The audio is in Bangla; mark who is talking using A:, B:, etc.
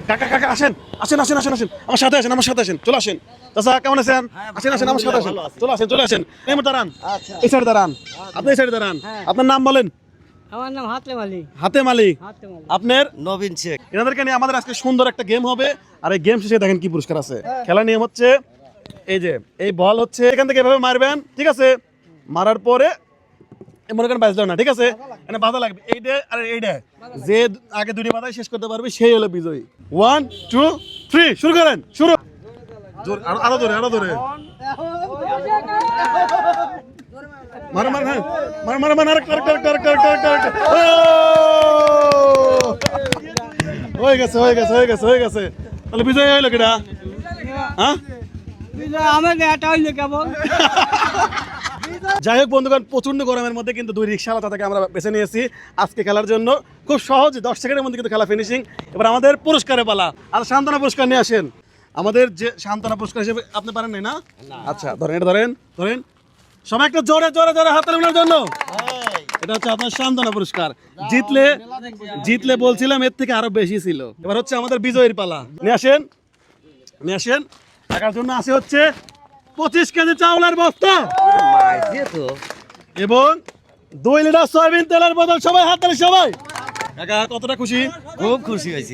A: কাকা কাকা আসেন আসেন আসেন আসেন আসেন আমার সাথে আসেন, আমার সাথে আসেন, চলে আসেন। চাচা কেমন আছেন? আসেন আসেন আমার সাথে আসেন, চলে আসেন চলে আসেন। এই দাঁড়ান, এই সাইডে দাঁড়ান, আপনি এই সাইডে দাঁড়ান। আপনার নাম বলেন।
B: আমার নাম হাতেম আলী।
A: হাতেম আলী। আপনার?
C: নবীন শেখ।
A: এনাদেরকে নিয়ে আমাদের আজকে সুন্দর একটা গেম হবে। আর এই গেম শেষে দেখেন কি পুরস্কার আছে। খেলার নিয়ম হচ্ছে এই যে এই বল হচ্ছে এখান থেকে এভাবে মারবেন, ঠিক আছে? মারার পরে মনে করেন বাজলো না, ঠিক আছে? মানে বাধা লাগবে এইটা আর এইটা, যে আগে দুটি বাধায় শেষ করতে পারবে সেই হলো বিজয়ী। 1 2 3 শুরু করেন, শুরু। জোর, আরো ধরে আরো ধরে মার মার, হ্যাঁ মার মার মার, আরেকটা আরেকটা আরেকটা আরেকটা আরেকটা আরেকটা। হয়ে গেছে হয়ে গেছে হয়ে গেছে হয়ে গেছে। তাহলে বিজয় হইলো কিটা? হ্যাঁ
B: আমার এটা হইলো কেমন?
A: যাই হোক বন্ধুগণ, প্রচন্ড গরমের মধ্যে কিন্তু দুই রিক্সাওয়ালা তাদেরকে আমরা বেছে নিয়েছি আজকে খেলার জন্য। খুব সহজ 10 সেকেন্ডের মধ্যে কিন্তু খেলা ফিনিশিং। এবার আমাদের পুরস্কারের পালা। আর সান্ত্বনা পুরস্কার নিয়ে আসেন। আমাদের যে সান্ত্বনা পুরস্কার হিসেবে আপনি পারেন নাই না? আচ্ছা ধরেন, এটা ধরেন ধরেন সবাই একটু জোরে জোরে জোরে হাত তালির জন্য। এটা হচ্ছে আপনার সান্ত্বনা পুরস্কার। জিতলে জিতলে বলছিলাম এর থেকে আরো বেশি ছিল। এবার হচ্ছে আমাদের বিজয়ীর পালা। নিয়ে আসেন নিয়ে আসেন। টাকার জন্য আসে হচ্ছে 25 কেজি চাউলের বস্তা এবং 2 লিটার সয়াবিন তেলের বোতল। সবাই হাত তালি, সবাই। কাকা কতটা খুশি?
C: খুব খুশি হয়েছি।